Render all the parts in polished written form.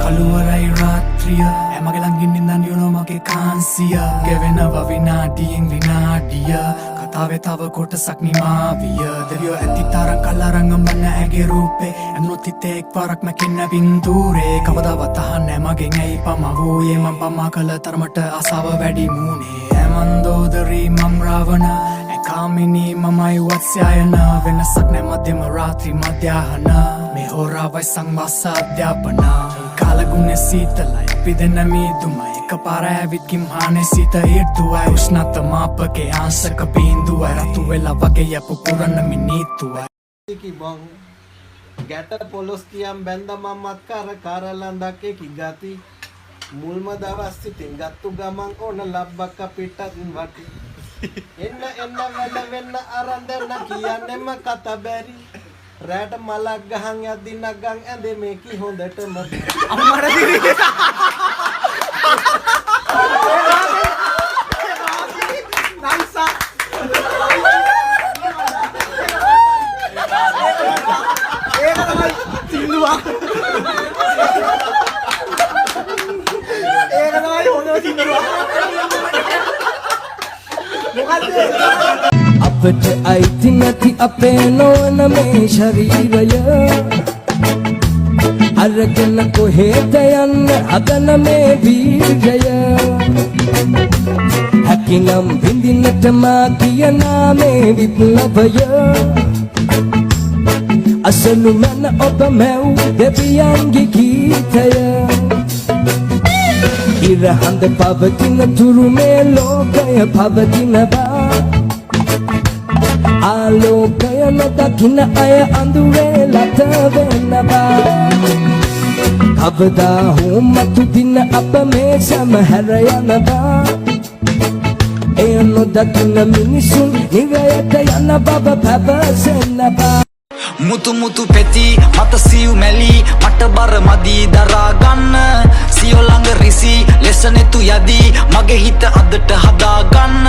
කළුවරයි රාත්‍රිය හැමගේ ළඟින් ඉඳන් යුනෝ මගේ කාන්සිය ගෙවෙනවා විනාඩියෙන් විනාඩිය කතාවේ තව කොටසක් නිමාවිය දෙවියෝ ඇති තරම් කලරං අඹන ඇගේ රූපේ ඇන්නොත් හිතේ එක්වරක් මැකින්න පින්තූරේ කවදාවත් අහන්නේ මගෙන් ඇයි පමා වූයේ මං පමා කළ තරමට ආසාව වැඩි මුනේ ඇමන්දෝදරී මම් රාවණ කාමිනී මමයි වත්ස්යායන වෙනසක් නැ මධ්‍යම රාත්‍රී මධ්‍යාහන මේ හෝරාවයි සංවාස අධ්‍යාපන කාලගුණ සීතලයි අපි දෙන්න මීදුමයි එක පාර ඇවිත් කිම්හානේ සීත ඊර්තුවයි උෂ්ණත මාපකේ ආංශක බිඳුවයි රතු වෙලා වගේ යපු පුරන්න මිනීතුවයි කිබං ගැට පොලොස් කියම් බැන්ද මම්මත් කර කරලන්දකේ කිගති මුල්ම දවස් සිටින් ගත්තු ගමන් ඕන ලබ්බක පිටත් වටි එන්න වැඩ වෙන්න අරන් දෙන්න කියන්නෙම කත බැරි රැට මලක් ගහන් යද්දි නගන් ඇඳේ මේකි හොඳටම අම්මට දිවි නයිසා ඒක තමයි සින්දුවා ඒක තමයි හොඳ සින්දුවා අපට අයිති නැති අපේ නොවන මේ ශරීරය අරගෙන කොහෙද යන්න හදන මේ වීර්යය හැකිනම් විඳින්නට මා කියනා මේ විප්ලවය අසනු මන ඔබ මැව් දෙවියන්ගේ ගීතය ඉරහඳ පවතින තුරු මේ ලෝකය පවතිනවා ආලෝකය නොදකින අය අඳුරේ ලත වෙනවා කවදා හෝ මතු දින අප මේ සමහැර යනවා එය නොදකින මිනිසුන් නිරයට යන බව පැවසෙනවා මුතු මුතු පෙති මත සිව් මැලි මට බර මදි දරා ගන්න සියෝ ළඟ රිසි ලෙස නෙතු යදී මගේ හිත අදට හදා ගන්න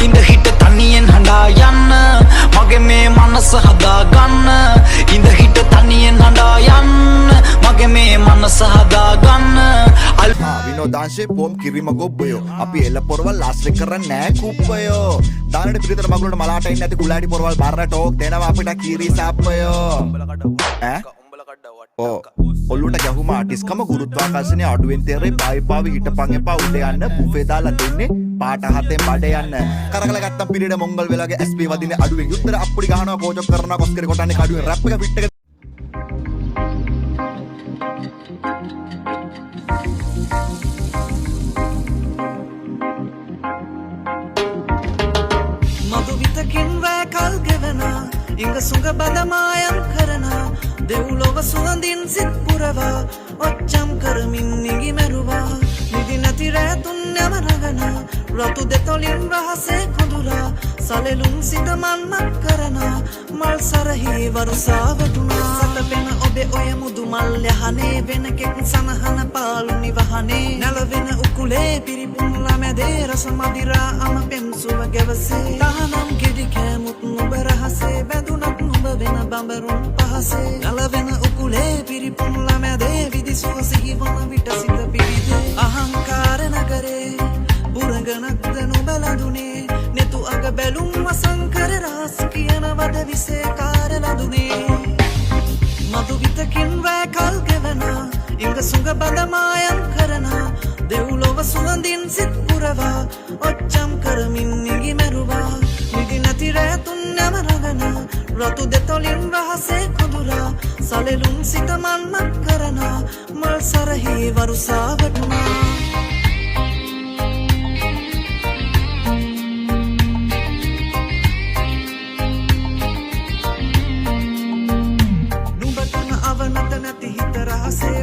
ඉඳ හිට තනියෙන් හඬා යන්න මගේ මේ මනස හදා ගන්න ඉඳ හිට තනියෙන් හඬා යන්න මගේ මේ මනස හදා ගන්න විනෝදාංශේ පොම් කිරිම ගොබ්බයෝ අපි එල පොරවල් ආශ්‍රය කරන්නේ නෑ කුප්පයෝ දානට පිරිතර මගුලට මලාට ඉන්නේ නැති කුලාඩි පොරවල් බාරන ටෝක් දෙනවා අපිට කීරි සාප්පයෝ ඈ ඔල්ලුට ගැහුම ආටිස්කම ගුරුත්වාකර්ෂණයේ අඩුවෙන් තේරෙයි පාවි හිටපන් එපා උඩ යන්න බුෆේ දාලා දෙන්නේ පාට හතෙන් බඩ යන්න කරකල ගත්තම් පිළිඩ මොංගල් වෙලාගේ SP වදින්නේ අඩුවෙන් යුත්තර අප්පුඩි ගහනවා කෝචොක් කරනවා කොස්කරි කොටන්නේ කඩුවෙන් රැප් එක ෆිට් එක ඉංග සුඟ බදමායම් කරන දෙව්ලොව සුවඳින් සිත් පුරවා ඔච්චම් කරමින් නිගි මැරුවා නිදි නැති රැතුන් යමරගන රතු දෙතොලින් රහසේ කොඳුරා සලෙලුම් සිත මන්නක් කරන මල් සරහි වරුසාවටුනා සතපෙන ඔබේ ඔය මුදු මල් යහනේ වෙනකෙක් සනහන පාලු නිවහනේ නැලවෙන උකුලේ පිරිපුන් ළමැදේ රස මදිරා අම පෙම්සුව ගැවසේ තහනම් ගෙඩි කෑමුත් නුඹ රහසේ වැදුනත් නුඹ වෙන බඹරුන් පහසේ නැලවෙන උකුලේ පිරිපුන් ළමැදේ විදිසුව සිහිවන විට සිත පිවිදේ අහංකාර නගරේ බුරගනක්ද නුඹ ලදුනේ නෙතු අග බැලුම් වසංකර රහස් කියන වද විසේ කාර ලදුනේ මදු විතකින් වැකල් ගෙවන ඉංග සුඟ බදමායම් කරන දෙව්ලොව සුවඳින් සිත් පුරවා ඔච්චම් කරමින් නිගි මැරුවා නිදි නැති රැතුන් යමරගන රතු දෙතොලින් රහසේ කොඳුරා සලෙලුම් සිත මන්නක් කරන මල් සරහි වරුසාවටුනා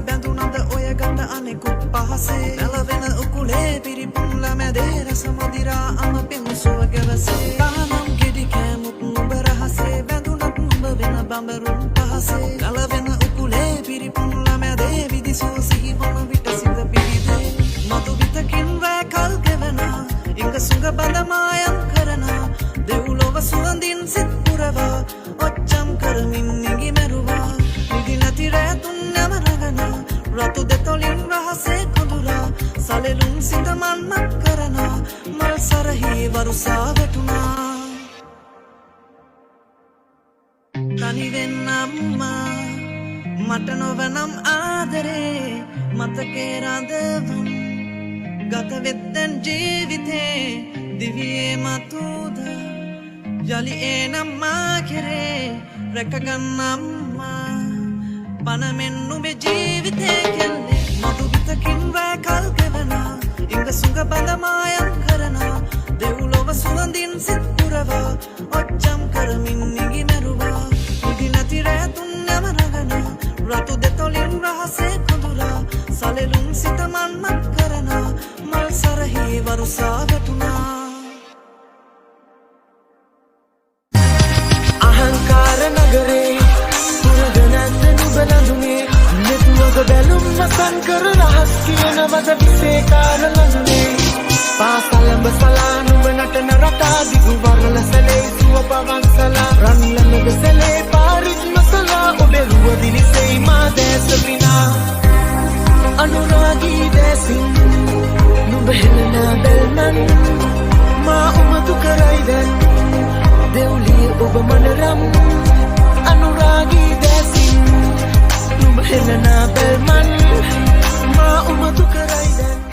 බැඳුනද ඔය ගඳ අනෙකුත් පහසේ නැලවෙන උකුලේ පිරිපුන් ළමැදේ රස මදිරා අම පෙම්සුව ගැවසේ තහනම් ගෙඩි කෑමුත් නුඹ රහසේ බැඳුනත් නුඹ වෙන බඹරුන් පහසේ නැලවෙන උකුලේ පිරිපුන් ළමැදේ විදිසුව සිහිවන විට සිත පිවිදේ මතු විතකින් වැකල් ගෙවන ඉංග සුඟ බදමායම් කරන දෙව්ලොව සුවඳින් සිත් පුරවා ඔච්චම් කරමින් නිගි මැරුවා නිදි නැති රැතුන් යමරගන රතු දෙතොලින් රහසේ කුඳුරා සලෙලුම් සිත මන්මත් කරන මල් සරහි වරුසා වැටුණා තනි වෙන්න අම්මා මට නොවනම් ආදරේ මතකේ රඳවම් ගත වෙද්දන් ජීවිතේ දිවියේ මතුද යලි එනම්මා කෙරේ රැකගන්න අම්මා පනමෙන් නුඹේ ජීවිතේ කෙල්ලේ මතු පිටකින් රැ කල් ගෙවනා ඉංග සුඟ බඳ මායම් කරනා දෙව්ලොව සුවඳින් සිත් පුරවා ඔච්චම් කරමින් නිගි මැරුවා නිදි නැති රැ තුන්නම නගනා රතු දෙතොලින් රහසේ කුඳුරා සලෙලුම් සිත මන්මත් කරනා මල් සරහි වරුසා වැටුණා අහංකාර නගරේ පුරගනන්ද නුඹ ලඳුනේ නෙතුවක බැලුම් මසන් කර රහස් කියනවද විසේකාර ලඳුනේ පාසලඹ සලා නුඹ නටන රටා දිගු වරල සැලේ සුව පවන් සලා රන්ලමග සැලේ පාරිත් මසලා ඔබේ රුව දිලිසෙයි මා දැස විනා අනුරාගී දැසින් නුඹ හෙළනා බැල්මන් මා උමතු කරයි දැන් දෙව්ලිය ඔබ මනරම් අනුරාගී දැසින් නුඹ හෙළනා බැල්මන් මා උමතු කරයි දැන්